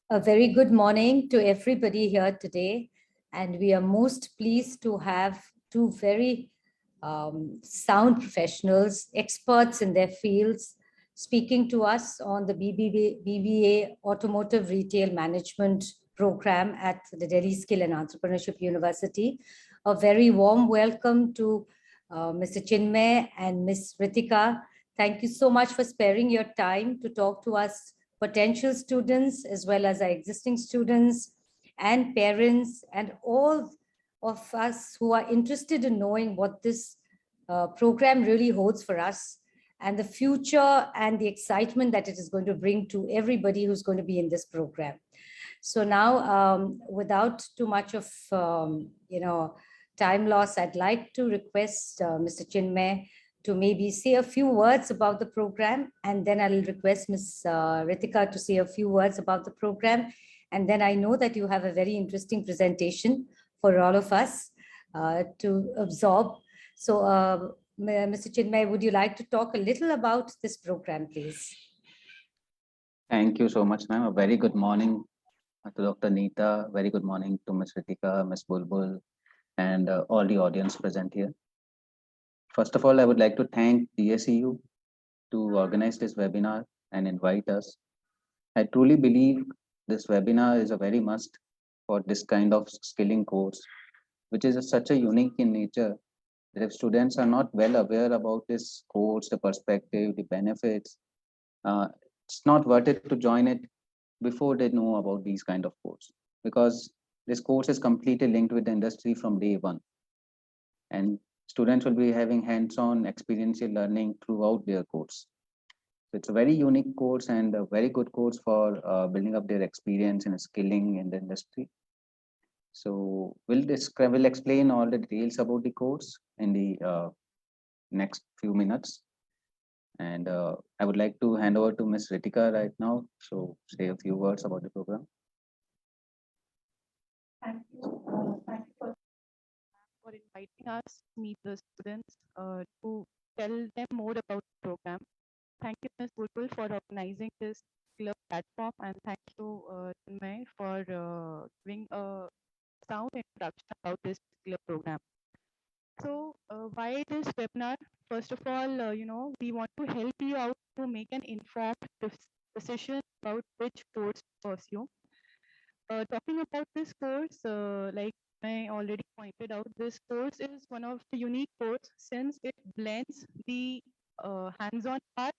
A very good morning to everybody here today. And we are most pleased to have two very sound professionals, experts in their fields, speaking to us on the BBA Automotive Retail Management program at the Delhi Skill and Entrepreneurship University. A very warm welcome to Mr. Chinmey and Ms. Ritika. Thank you so much for sparing your time to talk to us potential students as well as our existing students and parents and all of us who are interested in knowing what this program really holds for us and the future and the excitement that it is going to bring to everybody who's going to be in this program. So now, without too much of, time loss, I'd like to request Mr. Chinmey to maybe say a few words about the program, and then I'll request Ms. Ritika to say a few words about the program. And then I know that you have a very interesting presentation for all of us to absorb. So, Mr. Chinmey, would you like to talk a little about this program, please? Thank you so much, ma'am. A very good morning to Dr. Neeta. Very good morning to Ms. Ritika, Ms. Bulbul, and all the audience present here. First of all, I would like to thank DSEU to organize this webinar and invite us. I truly believe this webinar is a very must for this kind of skilling course, which is such a unique in nature that if students are not well aware about this course, the perspective, the benefits, it's not worth it to join it before they know about these kind of course, because this course is completely linked with the industry from day one, and students will be having hands-on experiential learning throughout their course. So it's a very unique course and a very good course for building up their experience and skilling in the industry. So we'll explain all the details about the course in the next few minutes. And I would like to hand over to Ms. Ritika right now. So say a few words about the program. Thank you. Thank you for inviting us to meet the students to tell them more about the program. Thank you, Ms. Bulbul, for organizing this particular platform, and thank you, Chinmey, for giving a sound introduction about this particular program. So, why this webinar? First of all, we want to help you out to make an informed decision about which course to pursue. Talking about this course, like I already pointed out, this course is one of the unique course since it blends the hands-on part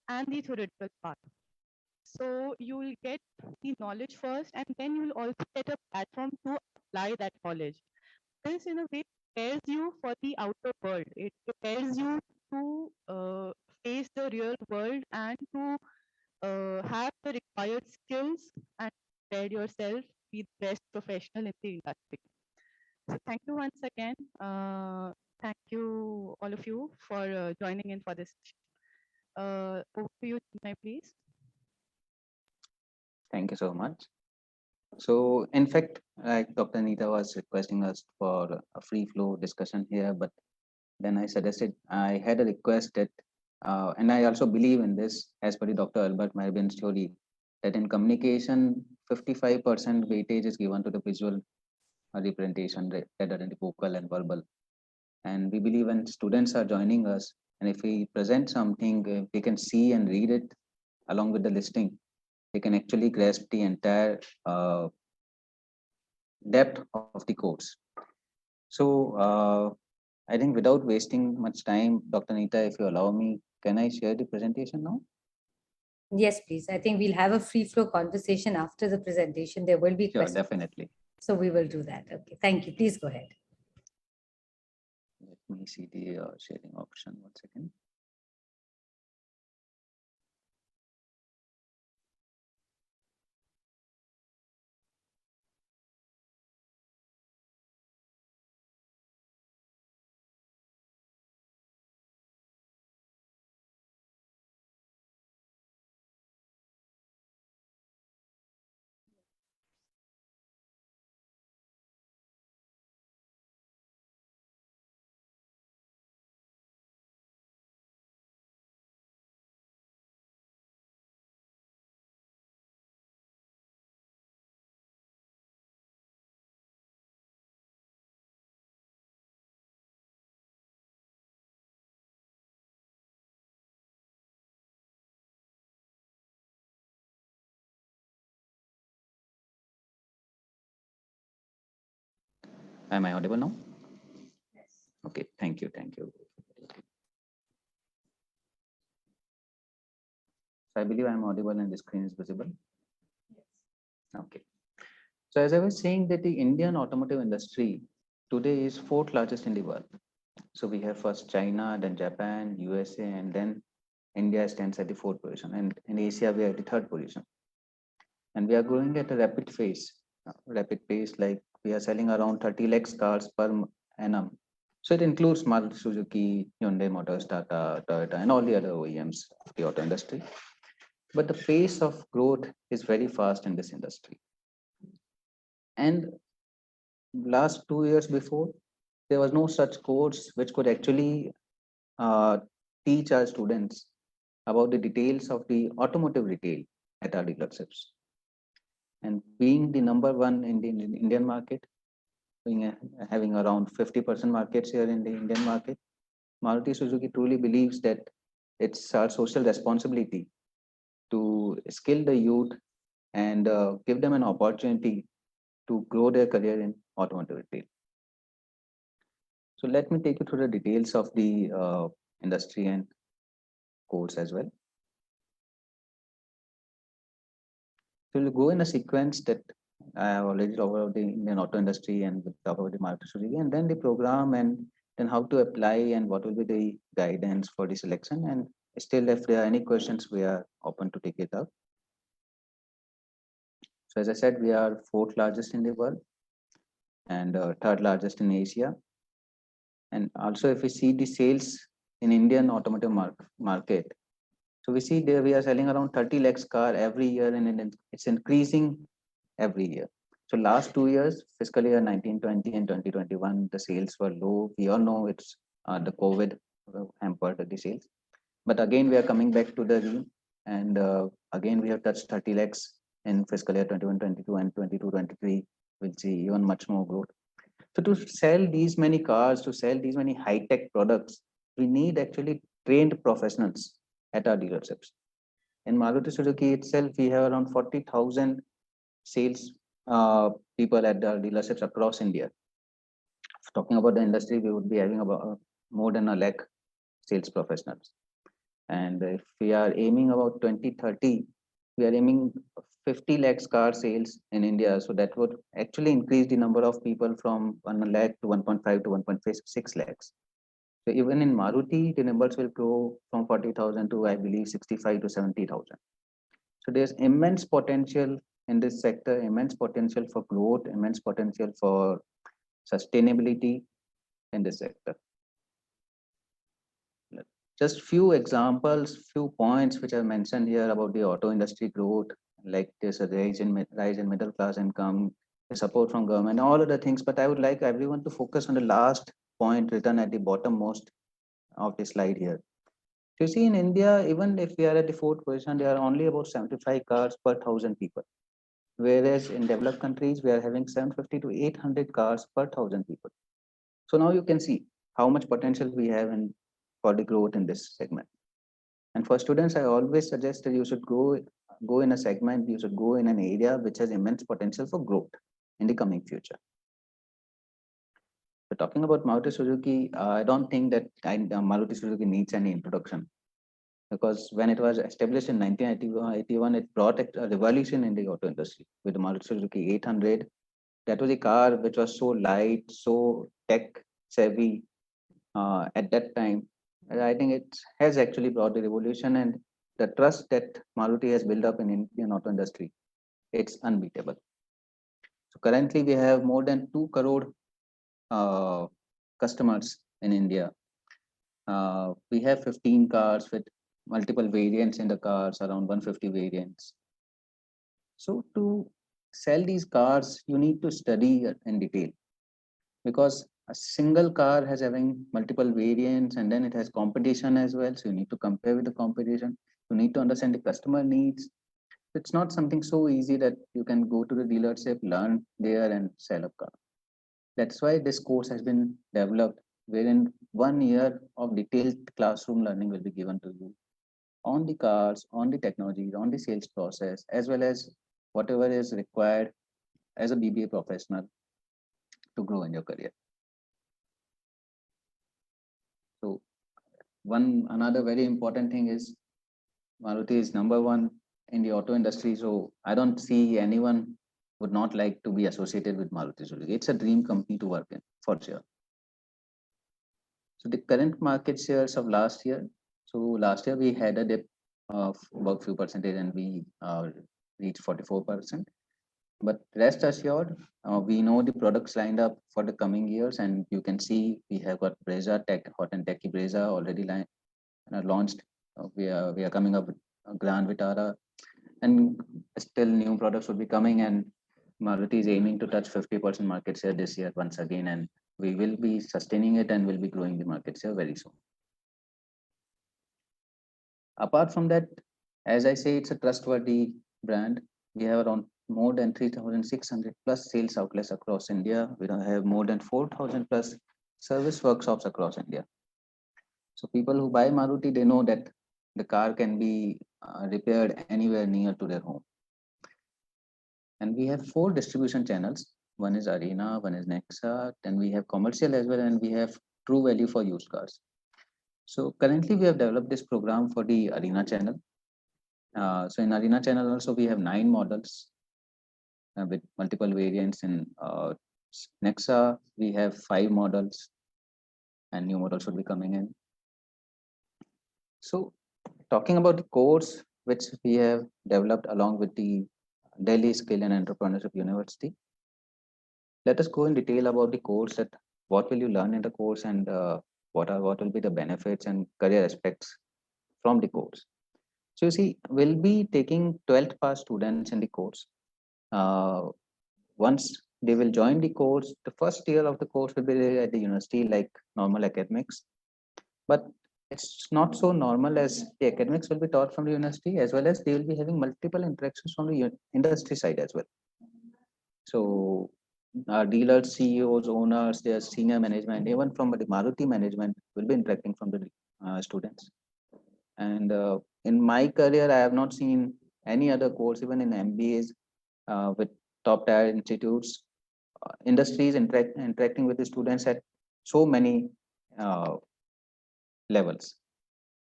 and the theoretical part. So you will get the knowledge first, and then you will also get a platform to apply that knowledge. This, in a way, prepares you for the outer world. It prepares you to face the real world and to have the required skills and prepare yourself to be the best professional in the industry. So thank you once again. Thank you, all of you, for joining in for this. Over to you, Chinmey, please. Thank you so much. So in fact, like Dr. Neeta was requesting us for a free flow discussion here, but then I suggested, I had a request that, and I also believe in this, as per the Dr. Albert Mehrabian's theory, that in communication, 55% weightage is given to the visual representation rather than the vocal and verbal. And we believe when students are joining us, and if we present something, they can see and read it along with the listing, they can actually grasp the entire depth of the course. So I think without wasting much time, Dr. Neeta, if you allow me, can I share the presentation now? Yes, please. I think we'll have a free flow conversation after the presentation. There will be questions. Definitely. So we will do that. Okay. Thank you. Please go ahead. Let me see the sharing option. 1 second. Am I audible now? Yes. Okay, thank you, thank you. So I believe I'm audible and the screen is visible. Yes. Okay. So as I was saying that the Indian automotive industry today is fourth largest in the world. So we have first China, then Japan, USA, and then India stands at the fourth position. And in Asia, we are at the third position. And we are growing at a rapid pace, like we are selling around 30 lakhs cars per annum. So it includes Maruti Suzuki, Hyundai Motors, Tata, Toyota, and all the other OEMs of the auto industry. But the pace of growth is very fast in this industry. And last 2 years before, there was no such course which could actually uh, teach our students about the details of the automotive retail at our dealerships. And being the number one in the Indian market, having around 50% market share in the Indian market, Maruti Suzuki truly believes that it's our social responsibility to skill the youth and give them an opportunity to grow their career in automotive retail. So let me take you through the details of the industry and course as well. So we'll go in a sequence that I have already talked about the Indian auto industry and we'll talk about the Maruti Suzuki and then the program and then how to apply and what will be the guidance for the selection. And still, if there are any questions, we are open to take it up. So as I said, we are fourth largest in the world and third largest in Asia. And also, if we see the sales in Indian automotive market, so we see there we are selling around 30 lakhs car every year and it's increasing every year. So last 2 years, fiscal year 1920 and 2021, the sales were low. We all know it's the COVID hampered the sales. But again, we are coming back to the game. And again, we have touched 30 lakhs in fiscal year 21-22 and 22-23. We'll see even much more growth. So to sell these many cars, to sell these many high-tech products, we need actually trained professionals at our dealerships. In Maruti Suzuki itself, we have around 40,000 sales people at the dealerships across India. Talking about the industry, we would be having about more than a lakh sales professionals. And if we are aiming about 2030, we are aiming 50 lakhs car sales in India. So that would actually increase the number of people from 1 lakh to 1.5 to 1.6 lakhs. So even in Maruti, the numbers will grow from 40,000 to, I believe, 65 to 70,000. So there's immense potential in this sector, immense potential for growth, immense potential for sustainability in this sector. Just few examples, few points which I mentioned here about the auto industry growth, like there's a rise in middle class income, the support from government, all of the things. But I would like everyone to focus on the last point written at the bottom most of the slide here. You see, in India, even if we are at the fourth position, there are only about 75 cars per 1,000 people. Whereas in developed countries, we are having 750 to 800 cars per 1,000 people. So now you can see how much potential we have for the growth in this segment. And for students, I always suggest that you should go in a segment, you should go in an area which has immense potential for growth in the coming future. So talking about Maruti Suzuki, I don't think that Maruti Suzuki needs any introduction, because when it was established in 1981, it brought a revolution in the auto industry with the Maruti Suzuki 800. That was a car which was so light, so tech savvy at that time. And I think it has actually brought the revolution, and the trust that Maruti has built up in Indian auto industry, it's unbeatable. So currently we have more than 2 crore customers in India. We have 15 cars with multiple variants in the cars, around 150 variants. So to sell these cars, you need to study in detail, because a single car has having multiple variants and then it has competition as well. So you need to compare with the competition. You need to understand the customer needs. It's not something so easy that you can go to the dealership, learn there and sell a car. That's why this course has been developed, wherein 1 year of detailed classroom learning will be given to you on the cars, on the technologies, on the sales process, as well as whatever is required as a BBA professional to grow in your career. So another very important thing is Maruti is number one in the auto industry. So I don't see anyone would not like to be associated with Maruti Suzuki. It's a dream company to work in for sure. So the current market shares of last year. So last year we had a dip of about few percentage and we reached 44%. But rest assured, we know the products lined up for the coming years, and you can see we have got Brezza Tech, Hot and Techy Brezza already launched. We are coming up with Grand Vitara, and still new products will be coming. And Maruti is aiming to touch 50% market share this year once again, and we will be sustaining it and will be growing the market share very soon. Apart from that, as I say, it's a trustworthy brand. We have around more than 3,600 plus sales outlets across India. We have more than 4,000 plus service workshops across India. So people who buy Maruti, they know that the car can be repaired anywhere near to their home. And we have 4 distribution channels. One is Arena, one is Nexa, then we have commercial as well, and we have True Value for used cars. So currently we have developed this program for the Arena channel. So in Arena channel also we have 9 models with multiple variants. In Nexa we have 5 models and new models will be coming in. So talking about the course which we have developed along with the Delhi Skill and Entrepreneurship University, let us go in detail about the course, that what will you learn in the course, and what will be the benefits and career aspects from the course. So you see, we'll be taking 12th pass students in the course. Once they will join the course, the first year of the course will be at the university like normal academics, but it's not so normal, as the academics will be taught from the university, as well as they will be having multiple interactions from the industry side as well. So our dealers, CEOs, owners, their senior management, even from the Maruti management will be interacting from the students. And in my career, I have not seen any other course, even in MBAs with top tier institutes, industries interacting with the students at so many levels.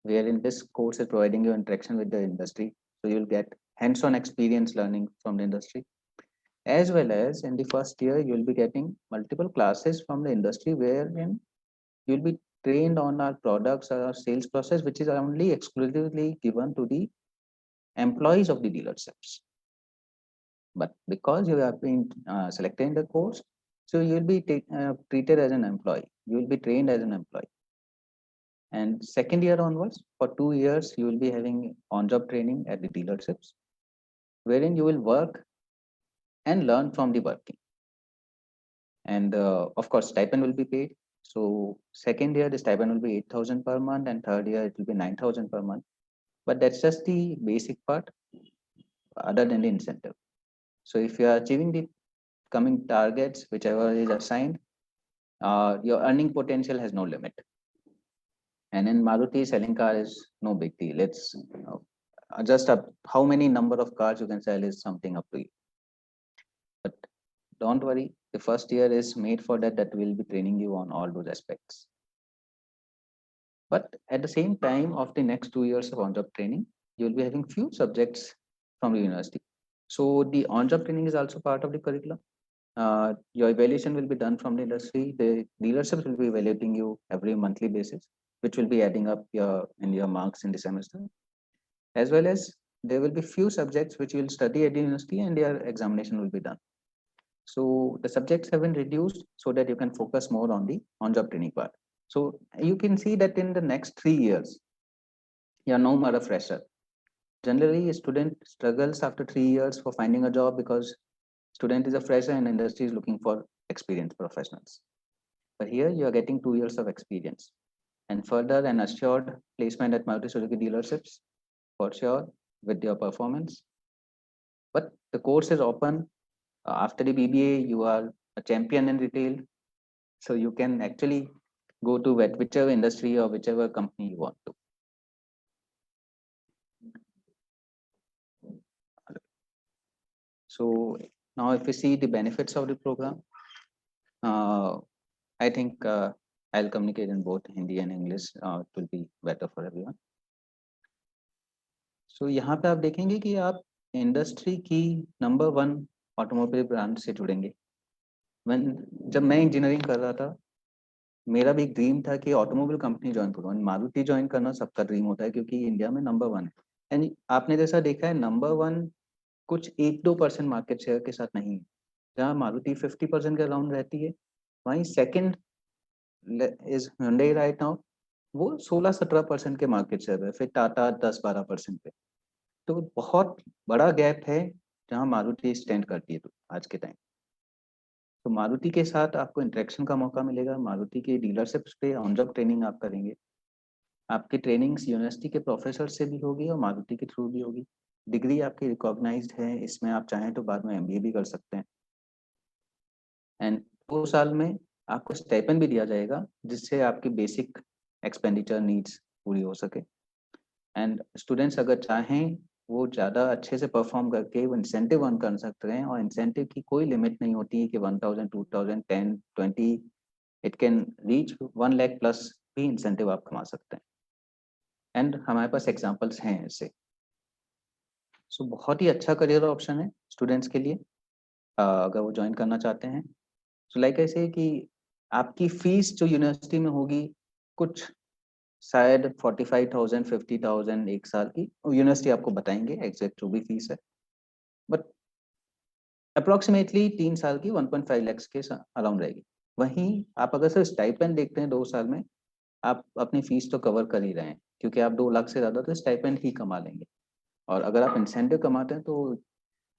Where in this course is providing you interaction with the industry, so you'll get hands-on experience learning from the industry, as well as in the first year you'll be getting multiple classes from the industry wherein you'll be trained on our products or our sales process, which is only exclusively given to the employees of the dealerships. But because you have been selected in the course, so you'll be treated as an employee. You will be trained as an employee. And second year onwards, for 2 years, you will be having on-job training at the dealerships, wherein you will work and learn from the working. And of course, stipend will be paid. So second year, the stipend will be 8,000 per month, and third year, it will be 9,000 per month. But that's just the basic part, other than the incentive. So if you are achieving the coming targets, whichever is assigned, your earning potential has no limit. And in Maruti, selling car is no big deal. It's just how many number of cars you can sell is something up to you. But don't worry, the first year is made for that. That will be training you on all those aspects. But at the same time of the next 2 years of on-job training, you'll be having few subjects from the university. So the on-job training is also part of the curriculum. Your evaluation will be done from the industry. The dealerships will be evaluating you every monthly basis, which will be adding up your marks in the semester. As well as there will be few subjects which you will study at the university and their examination will be done. So the subjects have been reduced so that you can focus more on the on-job training part. So you can see that in the next 3 years, you are no more a fresher. Generally, a student struggles after 3 years for finding a job because student is a fresher and industry is looking for experienced professionals. But here you are getting 2 years of experience and further an assured placement at Maruti Suzuki dealerships for sure with your performance. But the course is open. After the BBA, you are a champion in retail. So you can actually go to whichever industry or whichever company you want to. So now if we see the benefits of the program, I think I'll communicate in both Hindi and English. It will be better for everyone. So यहाँ पे आप देखेंगे कि आप industry की number 1 automobile brand से जुड़ेंगे. जब मैं इंजीनियरिंग कर रहा था, मेरा भी एक ड्रीम था कि ऑटोमोबाइल कंपनी ज्वाइन करूँ. मारुति ज्वाइन करना सबका ड्रीम होता है क्योंकि इंडिया में नंबर 1 है. एंड आपने जैसा देखा है, नंबर 1 कुछ 1-2% मार्केट शेयर के साथ नहीं है. जहाँ मारुति 50% के अराउंड रहती है, वहीं second is Hyundai right now, वो 16-17% के मार्केट शेयर है. फिर टाटा 10-12% पे. तो बहुत बड़ा गैप है जहाँ मारुति स्टैंड करती है तो आज के टाइम. तो मारुति के साथ आपको इंटरेक्शन का मौका मिलेगा. मारुति के डीलरशिप्स पे ऑन जॉब ट्रेनिंग आप करेंगे. आपकी ट्रेनिंग्स यूनिवर्सिटी के प्रोफेसर से भी होगी और मारुति के थ्रू भी होगी. डिग्री आपकी रिकॉग्नाइज्ड है. इसमें आप चाहें तो बाद में एमबीए भी कर सकते हैं. एंड 2 साल में आपको स्टाइपेंड भी दिया जाएगा जिससे आपकी बेसिक एक्सपेंडिचर नीड्स पूरी हो सके. एंड स्टूडेंट्स अगर चाहें वो ज़्यादा अच्छे से परफॉर्म करके वो इंसेंटिव अर्न कर सकते हैं. और इंसेंटिव की कोई लिमिट नहीं होती है कि 1000, 2000, 10, 20, it can reach 1 lakh plus भी इंसेंटिव आप कमा सकते हैं. एंड हमारे पास एग्जांपल्स हैं ऐसे. सो बहुत ही अच्छा करियर ऑप्शन है स्टूडेंट्स के लिए अगर वो ज्वाइन करना चाहते हैं. सो लाइक ऐसे कि आपकी फीस जो यूनिवर्सिटी में होगी कुछ शायद 45,000 50,000 एक साल की. यूनिवर्सिटी आपको बताएंगे एग्जैक्ट जो भी फीस है. बट अप्रोक्सीमेटली 3 साल की 1.5 लाख के अराउंड रहेगी. वहीं आप अगर सिर्फ स्टाइपेंड देखते हैं 2 साल में, आप अपनी फीस तो कवर कर ही रहे हैं क्योंकि आप 2 लाख से ज़्यादा तो स्टाइपेंड ही कमा लेंगे. और अगर आप इंसेंटिव कमाते हैं तो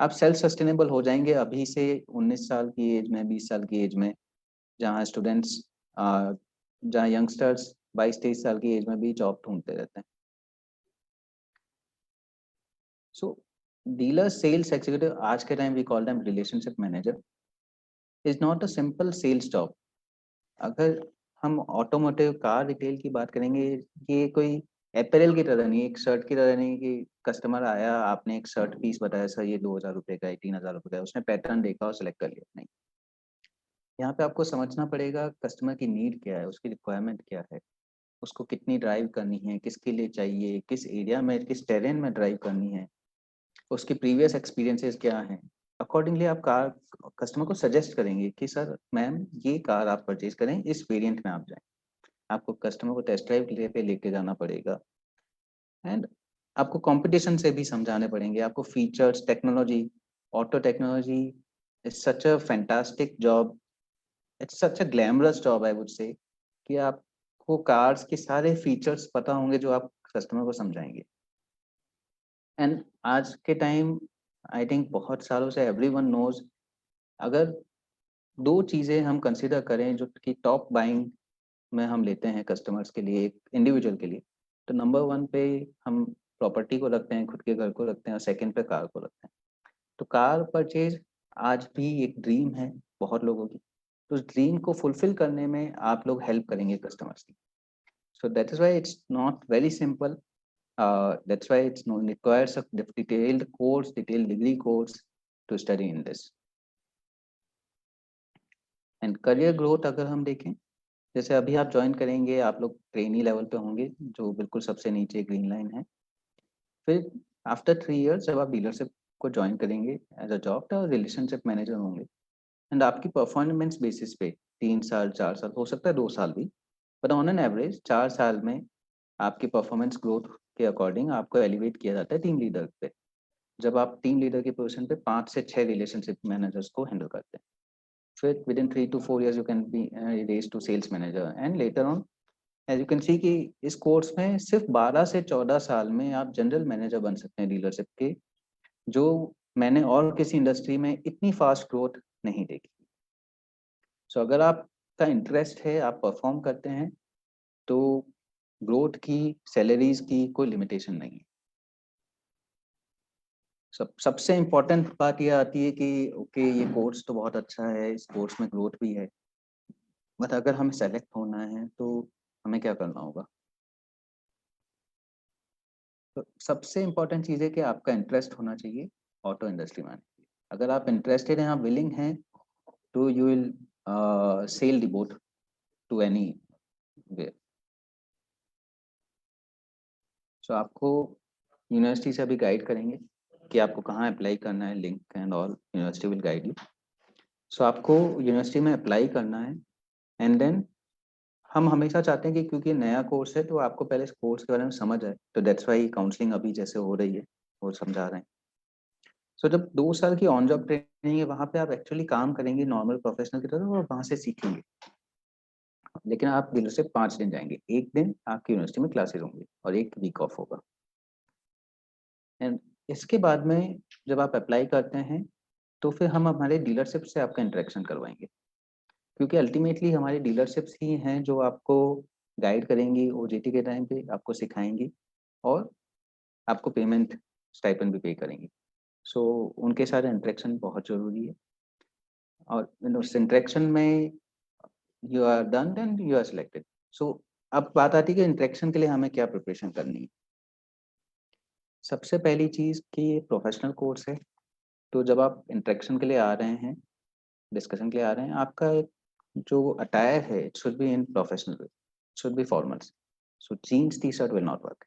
आप सेल्फ सस्टेनेबल हो जाएंगे अभी से 19 साल की एज में, 20 साल की एज में, जहाँ स्टूडेंट्स जहाँ यंगस्टर्स 22-23 साल की एज में भी जॉब ढूंढते रहते हैं. सो डीलर सेल्स एग्जीक्यूटिव, आज के time we call them relationship manager, is not a simple sales job. अगर हम ऑटोमोटिव कार रिटेल की बात करेंगे, ये कोई अपैरल की तरह नहीं, एक शर्ट की तरह नहीं कि कस्टमर आया, आपने एक शर्ट पीस बताया सर ये 2000 रुपये का है, 3000 रुपये का है, उसने पैटर्न देखा और सिलेक्ट कर लिया. नहीं, यहाँ पे आपको समझना पड़ेगा कस्टमर की नीड क्या है, उसकी रिक्वायरमेंट क्या है, उसको कितनी ड्राइव करनी है, किसके लिए चाहिए, किस एरिया में, किस टेरेन में ड्राइव करनी है, उसकी प्रीवियस एक्सपीरियंसेस क्या हैं. अकॉर्डिंगली आप कार कस्टमर को सजेस्ट करेंगे कि सर मैम ये कार आप परचेज करें, इस वेरिएंट में आप जाएं. आपको कस्टमर को टेस्ट ड्राइव पे लेके जाना पड़ेगा. एंड आपको कंपटीशन से भी समझाने पड़ेंगे. आपको features, technology, auto technology is such a fantastic job, it's such a glamorous job I would say, कि आपको कार्स के सारे फीचर्स पता होंगे जो आप कस्टमर को समझाएंगे. एंड आज के टाइम आई थिंक बहुत सालों से एवरीवन नोज, अगर 2 चीज़ें हम कंसिडर करें जो कि टॉप बाइंग में हम लेते हैं कस्टमर्स के लिए, एक इंडिविजुअल के लिए, तो नंबर 1 पे हम प्रॉपर्टी को रखते हैं, खुद के घर को रखते हैं, और सेकंड पे कार को रखते हैं. तो कार परचेज आज भी एक ड्रीम है बहुत लोगों की. तो उस ड्रीम को फुलफिल करने में आप लोग हेल्प करेंगे कस्टमर्स की. So that is why it's not very simple. That's why it's no requires a detailed course, detailed degree course to study in this. And career growth अगर हम देखें, जैसे अभी आप ज्वाइन करेंगे, आप लोग ट्रेनी लेवल पे होंगे जो बिल्कुल सबसे नीचे ग्रीन लाइन है. फिर आफ्टर 3 इयर्स जब आप डीलरशिप को ज्वाइन करेंगे एज अ जॉब, तो रिलेशनशिप मैनेजर होंगे. एंड आपकी परफॉर्मेंस बेसिस पे 3 साल, 4 साल, हो सकता है 2 साल भी, बट ऑन एन एवरेज 4 साल में आपकी परफॉर्मेंस ग्रोथ के अकॉर्डिंग आपको एलिवेट किया जाता है टीम लीडर पे. जब आप टीम लीडर की पोजीशन पे 5 से 6 रिलेशनशिप मैनेजर्स को हैंडल करते हैं, फिर within 3 to 4 years you can be raise to sales manager. And later on as you can see कि इस कोर्स में सिर्फ 12 से 14 साल में आप जनरल मैनेजर बन सकते हैं डीलरशिप के, जो मैंने और किसी इंडस्ट्री में इतनी फास्ट ग्रोथ नहीं देखी. सो अगर आपका इंटरेस्ट है, आप परफॉर्म करते हैं, तो ग्रोथ की, सैलरीज की कोई लिमिटेशन नहीं है. सबसे इम्पोर्टेंट बात यह आती है कि ओके ये कोर्स तो बहुत अच्छा है, इस कोर्स में ग्रोथ भी है, बट अगर हमें सेलेक्ट होना है तो हमें क्या करना होगा. तो सबसे इम्पोर्टेंट चीज़ है कि आपका इंटरेस्ट होना चाहिए ऑटो इंडस्ट्री में. अगर आप इंटरेस्टेड हैं, आप विलिंग हैं, तो you will sail the boat to any where. So आपको यूनिवर्सिटी से अभी गाइड करेंगे कि आपको कहाँ अप्लाई करना है, link and all university will guide you. So आपको यूनिवर्सिटी में अप्लाई करना है एंड देन हम हमेशा चाहते हैं कि क्योंकि नया कोर्स है तो आपको पहले इस कोर्स के बारे में समझ आए, तो दैट्स वाई काउंसलिंग अभी जैसे हो रही है वो समझा रहे हैं. सो जब 2 साल की ऑन जॉब ट्रेनिंग है वहाँ पे आप एक्चुअली काम करेंगे नॉर्मल प्रोफेशनल की तरह और वहाँ से सीखेंगे. लेकिन आप दिल्ली से 5 दिन जाएंगे, 1 दिन आपकी यूनिवर्सिटी में क्लासेस होंगी और 1 वीक ऑफ होगा. एंड इसके बाद में जब आप अप्लाई करते हैं तो फिर हम हमारे डीलरशिप से आपका इंटरेक्शन करवाएंगे, क्योंकि अल्टीमेटली हमारी डीलरशिप्स ही हैं जो आपको गाइड करेंगी, ओजेटी के टाइम पे आपको सिखाएंगी और आपको पेमेंट स्टाइपेंड भी पे करेंगी. सो उनके साथ इंटरेक्शन बहुत ज़रूरी है और उस इंटरेक्शन में you are done then you are selected. So अब बात आती है कि इंटरेक्शन के लिए हमें क्या प्रिपरेशन करनी है. सबसे पहली चीज़ कि ये प्रोफेशनल कोर्स है, तो जब आप इंटरेक्शन के लिए आ रहे हैं, डिस्कशन के लिए आ रहे हैं, आपका एक जो अटायर है it should be in professional way, should be formals. So jeans T shirt will not work.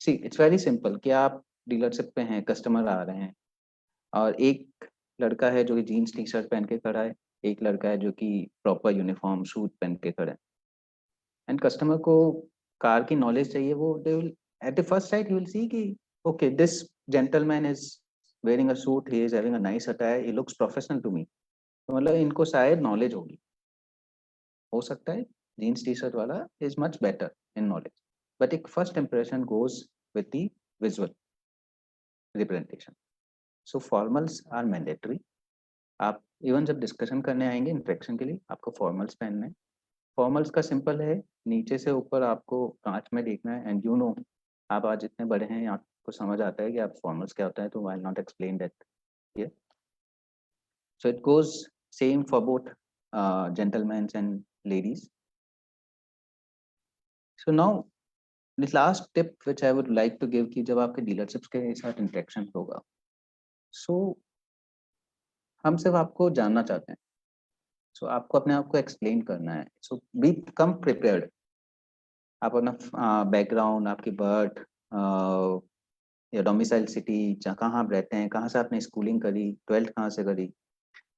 See it's very simple कि आप डीलरशिप पे हैं, कस्टमर आ रहे हैं और एक लड़का है जो कि जीन्स टी शर्ट पहन के खड़ा है, एक लड़का है जो कि प्रॉपर यूनिफॉर्म सूट पहन के खड़ा है. एंड कस्टमर को कार की नॉलेज चाहिए, वो they will at the first sight you will see कि okay this gentleman is wearing a suit, he is having a nice attire, he looks professional to me. तो मतलब इनको शायद knowledge होगी, हो सकता है जीन्स टी शर्ट वाला is much better in knowledge, but एक first impression goes with the visual representation. So formals are mandatory. आप इवन जब डिस्कशन करने आएंगे इंटरेक्शन के लिए आपको फॉर्मल्स पहनना है. फॉर्मल्स का सिंपल है, नीचे से ऊपर आपको कांच में देखना है एंड यू नो आप आज इतने बड़े हैं, आपको समझ आता है कि आप फॉर्मल्स क्या होता है, तो I will not explain that here. So it goes same for both gentlemen and ladies. So now the last tip which I would like to give कि जब आपके डीलरशिप्स के साथ इंटरेक्शन होगा, सो हम सिर्फ आपको जानना चाहते हैं. सो आपको अपने आप को एक्सप्लेन करना है. सो बी कम प्रिपेयर्ड. आप अपना बैकग्राउंड, आपकी बर्थ या डोमिसाइल सिटी, जहाँ कहाँ आप रहते हैं, कहाँ से आपने स्कूलिंग करी, 12th कहाँ से करी,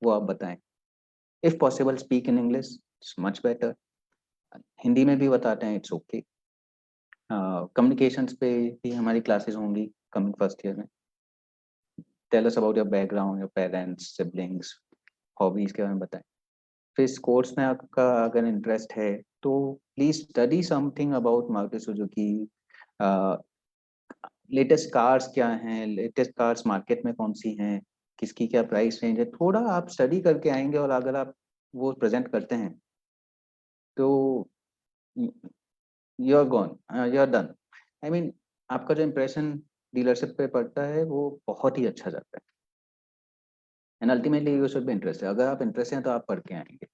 वो आप बताएं. If possible speak in English, it's much better. Hindi में भी बताते हैं, इट्स ओके. कम्युनिकेशंस पे भी हमारी क्लासेस होंगी कमिंग फर्स्ट ईयर में. Tell us about your background, your parents, siblings, hobbies के बारे में बताएं. फिर इस कोर्स में आपका अगर इंटरेस्ट है तो please study something about Maruti Suzuki. Latest cars क्या हैं, लेटेस्ट कार्स मार्केट में कौन सी हैं, किसकी क्या प्राइस रेंज है, थोड़ा आप स्टडी करके आएंगे और अगर आप वो प्रेजेंट करते हैं तो you are gone, you are done. I mean आपका जो इम्प्रेशन डीलरशिप पे पड़ता है वो बहुत ही अच्छा जाता है. And ultimately you should be interested. अगर आप इंटरेस्ट हैं तो आप पढ़ के आएंगे.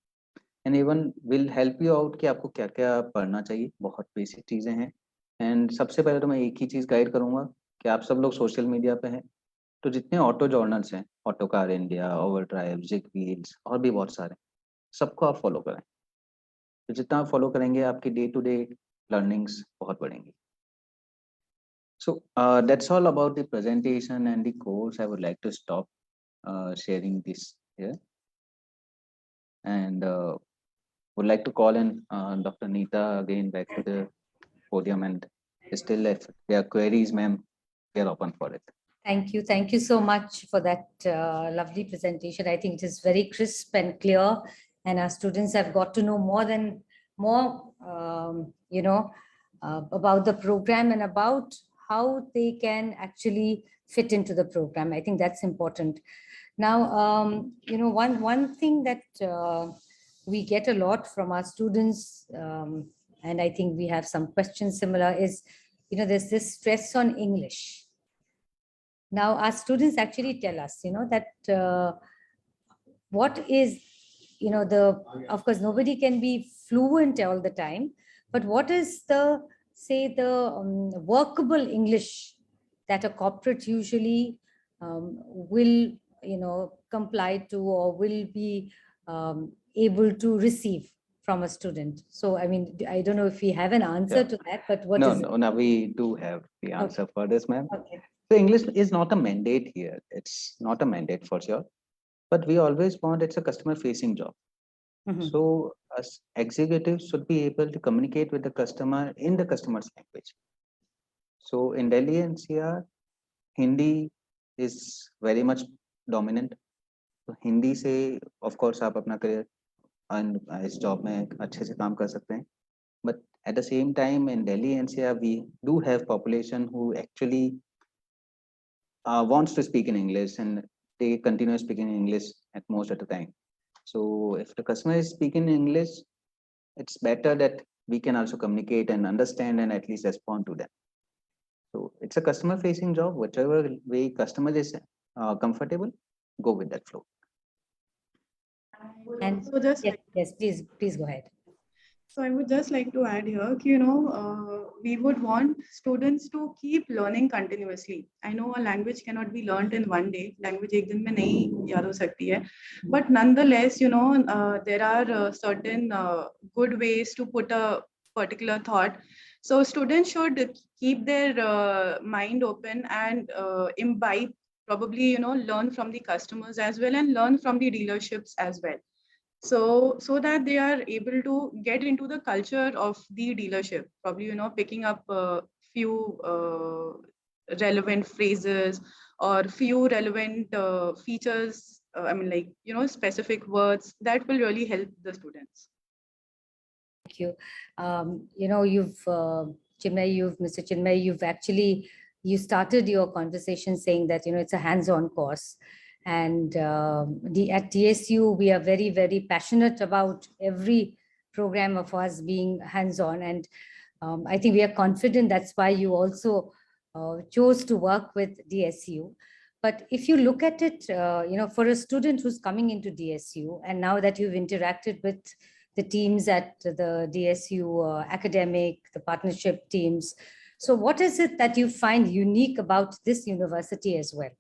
And even will help you out कि आपको क्या क्या पढ़ना चाहिए. बहुत बेसिक चीज़ें हैं. एंड सबसे पहले तो मैं एक ही चीज़ गाइड करूँगा कि आप सब लोग सोशल मीडिया पे हैं, तो जितने ऑटो जर्नल्स हैं, Autocar India, Overdrive, ZigWheels और भी बहुत सारे, सबको आप फॉलो करें. तो जितना आप फॉलो करेंगे आपकी डे टू डे लर्निंग्स बहुत बढ़ेंगी. So that's all about the presentation and the course. I would like to stop sharing this here and would like to call in Dr. Neeta again back to the podium, and still if there are queries, ma'am, we are open for it. Thank you. Thank you so much for that lovely presentation. I think it is very crisp and clear, and our students have got to know more, about the program and about how they can actually fit into the program. I think that's important. Now, one thing that we get a lot from our students, and I think we have some questions similar, is, there's this stress on English. Now, our students actually tell us, that what is, of course, nobody can be fluent all the time, but what is the workable English that a corporate usually will, comply to, or will be able to receive from a student? So, I mean, I don't know if we have an answer to that, but what is it? No, we do have the answer for this, ma'am. Okay. So English is not a mandate here. It's not a mandate for sure, but we always want it's a customer facing job. Mhm. So us executives should be able to communicate with the customer in the customer's language. So in Delhi NCR, Hindi is very much dominant. तो हिंदी से of course आप अपना career इस job में अच्छे से काम कर सकते हैं but at the same time in Delhi NCR we do have population who actually wants to speak in English and they continue speaking English at most at the time. So if the customer is speaking English, it's better that we can also communicate and understand and at least respond to them. So it's a customer facing job, whichever way customer is comfortable, go with that flow. And So just yes, please go ahead. So I would just like to add here, we would want students to keep learning continuously. I know a language cannot be learned in one day. Language ek din mein nahi yaad ho sakti hai. But nonetheless, there are certain good ways to put a particular thought. So students should keep their mind open and imbibe, probably, learn from the customers as well and learn from the dealerships as well. So that they are able to get into the culture of the dealership, probably picking up a few relevant phrases or few relevant features, specific words that will really help the students. Thank you. Mr. Chinmey, you started your conversation saying that, it's a hands-on course. And at DSU, we are very, very passionate about every program of us being hands-on. And I think we are confident that's why you also chose to work with DSU. But if you look at it, for a student who's coming into DSU, and now that you've interacted with the teams at the DSU academic, the partnership teams, so what is it that you find unique about this university as well?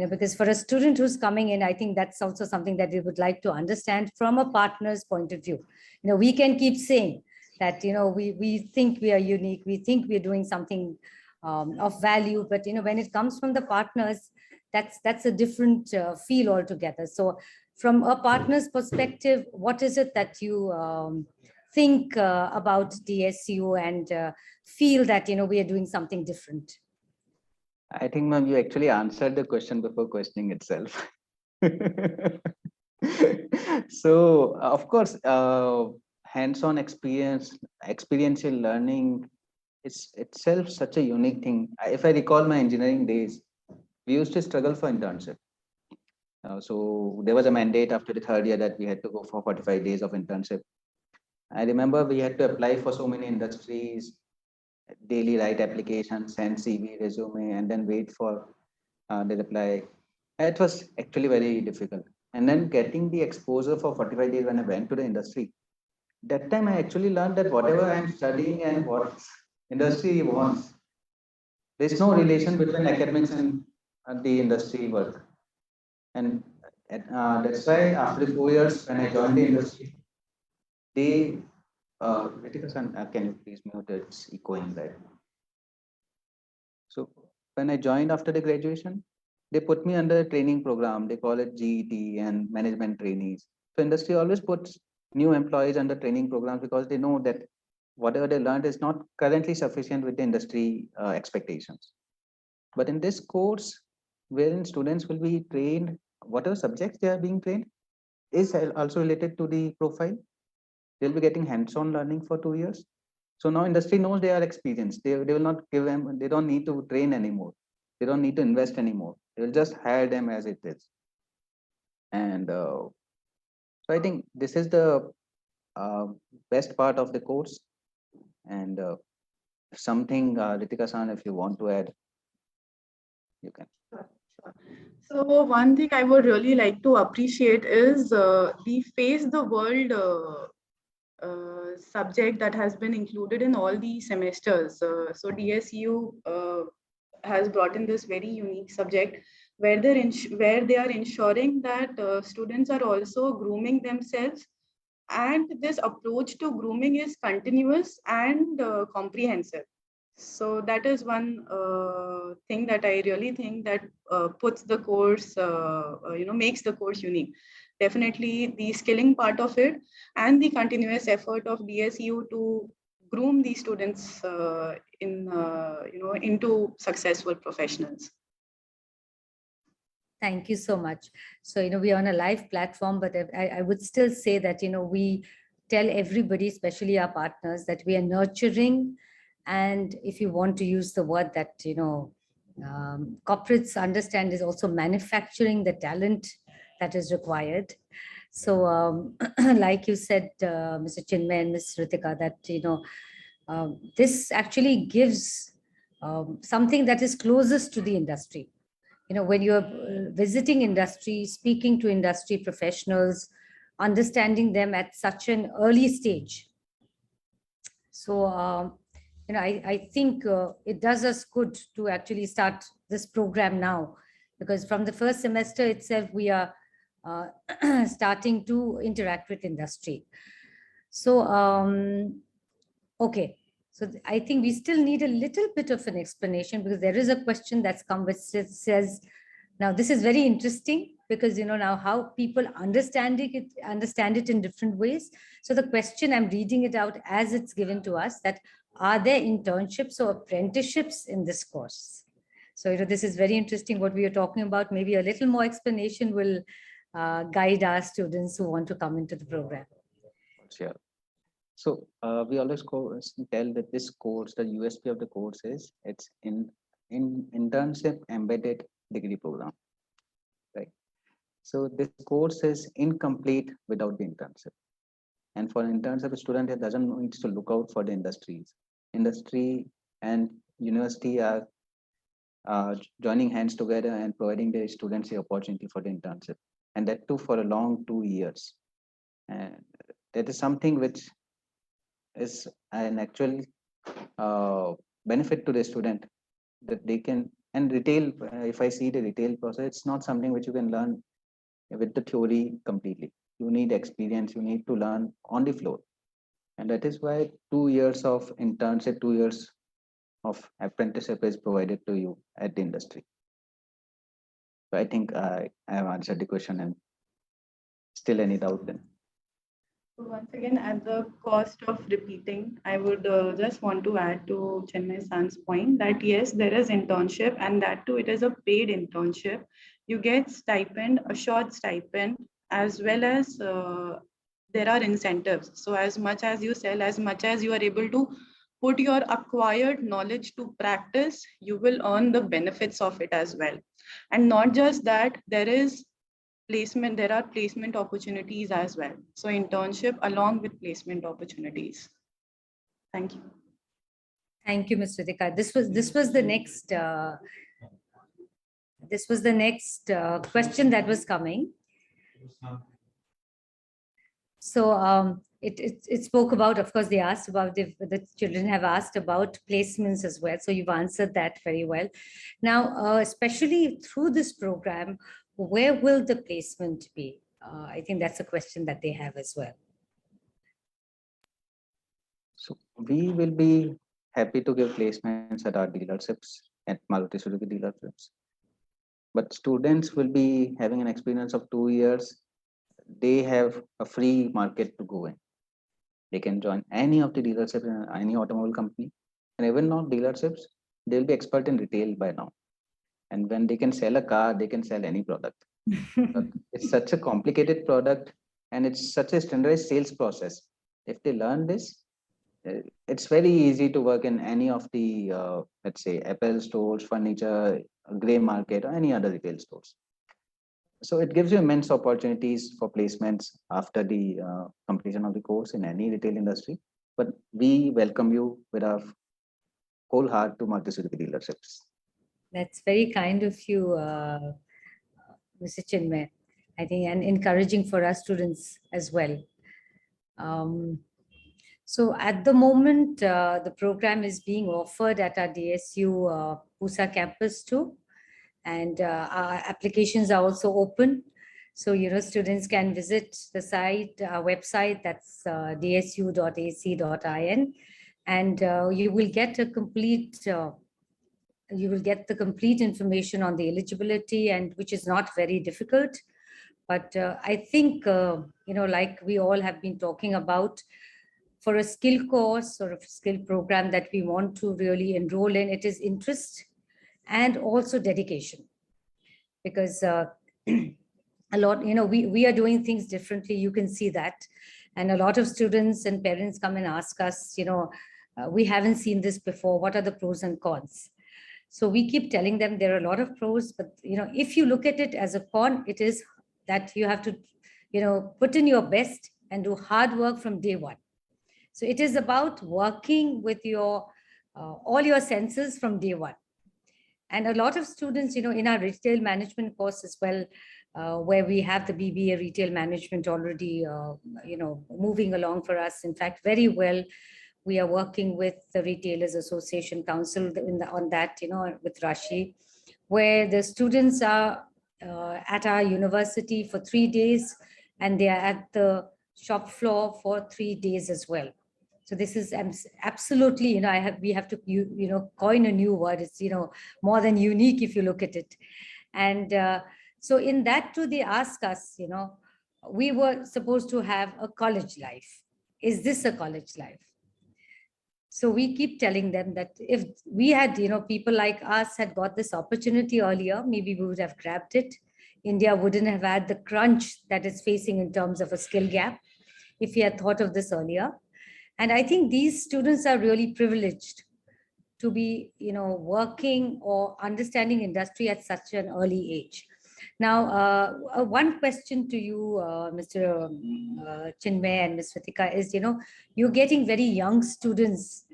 Because for a student who's coming in, I think that's also something that we would like to understand from a partner's point of view. We can keep saying that, we think we are unique, we think we're doing something of value, but, when it comes from the partners, that's a different feel altogether. So from a partner's perspective, what is it that you think about DSU and feel that, we are doing something different? I think, ma'am, you actually answered the question before questioning itself. So, of course, hands-on experiential learning is itself such a unique thing. If I recall my engineering days, we used to struggle for internship. So there was a mandate after the third year that we had to go for 45 days of internship. I remember we had to apply for so many industries, daily write applications, send CV, resume, and then wait for the reply. It was actually very difficult. And then getting the exposure for 45 days when I went to the industry, that time I actually learned that whatever I'm studying and what industry wants, there's no relation between academics and the industry work. And that's why after 4 years, when I joined the industry, they, Ritika, can you please mute it? It's echoing right. So when I joined after the graduation, they put me under a training program. They call it GET and management trainees. So industry always puts new employees under training programs because they know that whatever they learned is not currently sufficient with the industry expectations. But in this course, wherein students will be trained, whatever subjects they are being trained is also related to the profile. They'll be getting hands-on learning for 2 years. So now industry knows they are experienced. They will not give them, they don't need to train anymore. They don't need to invest anymore. They will just hire them as it is. And so I think this is the best part of the course. And something, Ritika-san, if you want to add, you can. Sure. So one thing I would really like to appreciate is the Face the World subject that has been included in all the semesters. So DSU has brought in this very unique subject where where they are ensuring that students are also grooming themselves, and this approach to grooming is continuous and comprehensive. So that is one thing that I really think that puts the course, makes the course unique. Definitely the skilling part of it and the continuous effort of DSEU to groom these students into successful professionals. Thank you so much. So, we're on a live platform, but I would still say that, we tell everybody, especially our partners, that we are nurturing. And if you want to use the word that, corporates understand, is also manufacturing the talent that is required. So, like you said, Mr. Chinmay and Ms. Ritika, that, this actually gives something that is closest to the industry. When you're visiting industry, speaking to industry professionals, understanding them at such an early stage. So, I think it does us good to actually start this program now, because from the first semester itself, we are starting to interact with industry. So, okay. So I think we still need a little bit of an explanation, because there is a question that's come which says, now this is very interesting, because now how people understand it in different ways. So the question, I'm reading it out as it's given to us, that are there internships or apprenticeships in this course? So this is very interesting what we are talking about. Maybe a little more explanation will guide our students who want to come into the program. Sure. So we always tell that this course, the USP of the course is it's in internship embedded degree program, right? So this course is incomplete without the internship. And for an internship, a student doesn't need to look out for the industries. Industry and university are joining hands together and providing the students the opportunity for the internship, and that too for a long 2 years. And that is something which is an actual benefit to the student, that they can. And retail, if I see the retail process, it's not something which you can learn with the theory completely. You need experience, you need to learn on the floor. And that is why 2 years of internship, 2 years of apprenticeship is provided to you at the industry. So I think I have answered the question, and still any doubt then? So once again, at the cost of repeating, I would just want to add to Chinmay San's point that yes, there is internship, and that too, it is a paid internship. You get stipend, a short stipend, as well as there are incentives. So as much as you sell, as much as you are able to put your acquired knowledge to practice, you will earn the benefits of it as well. And not just that, there are placement opportunities as well. So internship along with placement opportunities. Thank you. Thank you, Ms. Ritika. This was the next question that was coming. So it spoke about, of course, they asked about the children have asked about placements as well. So you've answered that very well. Now, especially through this program, where will the placement be? I think that's a question that they have as well. So we will be happy to give placements at our dealerships, at Maruti Suzuki dealerships. But students will be having an experience of 2 years. They have a free market to go in. They can join any of the dealerships in any automobile company. And even not dealerships, they'll be expert in retail by now. And when they can sell a car, they can sell any product. But it's such a complicated product, and it's such a standardized sales process. If they learn this, it's very easy to work in any of the, let's say, Apple stores, furniture, gray market, or any other retail stores. So it gives you immense opportunities for placements after the completion of the course in any retail industry. But we welcome you with our whole heart to Maruti Suzuki dealerships. That's very kind of you, Mr. Chinmay, I think, and encouraging for our students as well. So at the moment, the program is being offered at our DSU Pusa campus too. and our applications are also open. So, students can visit the site, our website, that's dsu.ac.in, and you will get the complete information on the eligibility, and which is not very difficult. But I think, like we all have been talking about, for a skill course or a skill program that we want to really enroll in, it is interest and also dedication. Because a lot, we are doing things differently, you can see that. And a lot of students and parents come and ask us, we haven't seen this before, what are the pros and cons? So we keep telling them there are a lot of pros, but if you look at it as a con, it is that you have to put in your best and do hard work from day one. So it is about working with your all your senses from day one. And a lot of students, in our retail management course as well, where we have the BBA Retail Management already, moving along for us. In fact, very well. We are working with the Retailers Association Council on that, with Rashi, where the students are at our university for 3 days, and they are at the shop floor for 3 days as well. So this is absolutely, we have to, coin a new word. It's, more than unique if you look at it. And so in that too, they ask us, we were supposed to have a college life. Is this a college life? So we keep telling them that if we had, people like us had got this opportunity earlier, maybe we would have grabbed it. India wouldn't have had the crunch that it's facing in terms of a skill gap if we had thought of this earlier. And I think these students are really privileged to be, working or understanding industry at such an early age. Now, one question to you, Mr. Chinmey and Ms. Ritika, is, you're getting very young students,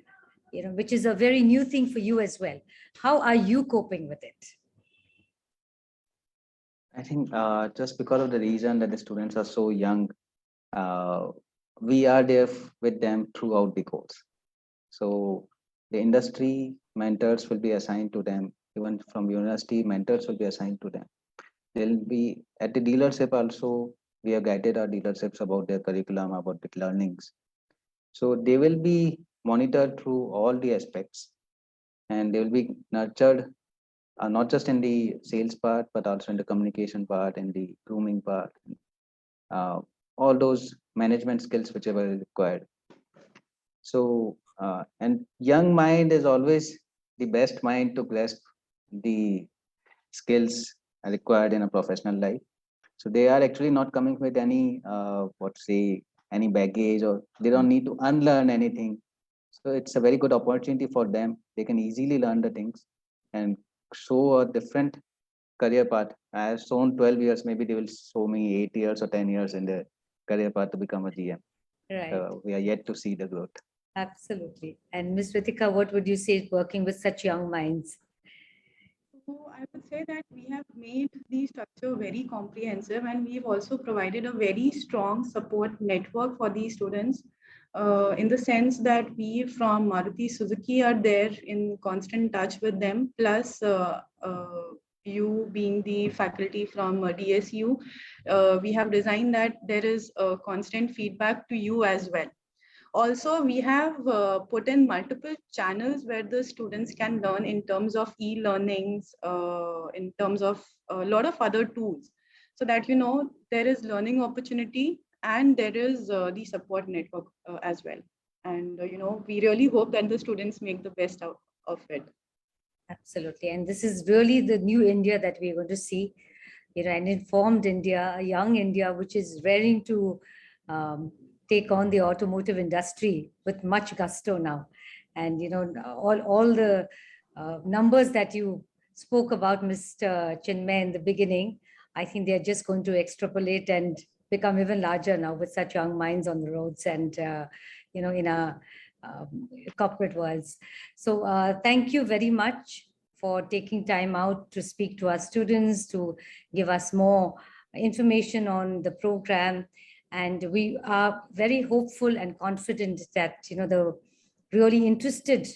which is a very new thing for you as well. How are you coping with it? I think just because of the reason that the students are so young, we are there with them throughout the course. So the industry mentors will be assigned to them. Even from university, mentors will be assigned to them. They'll be at the dealership also. We have guided our dealerships about their curriculum, about the learnings. So they will be monitored through all the aspects, and they will be nurtured not just in the sales part, but also in the communication part, in the grooming part, all those management skills whichever is required. So, and young mind is always the best mind to grasp the skills required in a professional life. So they are actually not coming with any, any baggage, or they don't need to unlearn anything. So it's a very good opportunity for them. They can easily learn the things and show a different career path. I have shown 12 years, maybe they will show me 8 years or 10 years in their career path to become a GM. Right. We are yet to see the growth. Absolutely. And Ms. Ritika, what would you say working with such young minds? So I would say that we have made the structure very comprehensive, and we've also provided a very strong support network for these students, in the sense that we from Maruti Suzuki are there in constant touch with them, plus you being the faculty from DSEU, we have designed that there is a constant feedback to you as well. Also, we have put in multiple channels where the students can learn in terms of e-learnings, in terms of a lot of other tools, so that, there is learning opportunity and there is the support network as well. And, we really hope that the students make the best out of it. Absolutely. And this is really the new India that we're going to see, an informed India, a young India, which is raring to take on the automotive industry with much gusto now. And, all the numbers that you spoke about, Mr. Chinmey, in the beginning, I think they're just going to extrapolate and become even larger now with such young minds on the roads and, in our corporate worlds. So thank you very much for taking time out to speak to our students, to give us more information on the program. And we are very hopeful and confident that, the really interested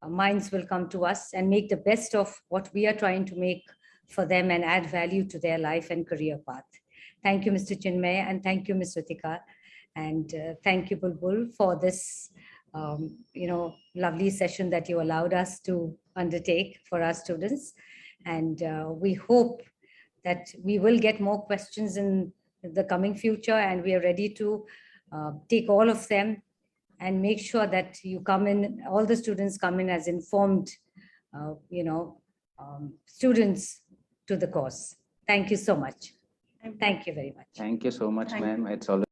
minds will come to us and make the best of what we are trying to make for them and add value to their life and career path. Thank you, Mr. Chinmay, and thank you, Ms. Ritika. And thank you, Bulbul, for this lovely session that you allowed us to undertake for our students. And we hope that we will get more questions in the coming future, and we are ready to take all of them and make sure that you come in, all the students come in as informed, students to the course. Thank you so much. Thank you very much. Thank you so much, Thank you. ma'am. It's always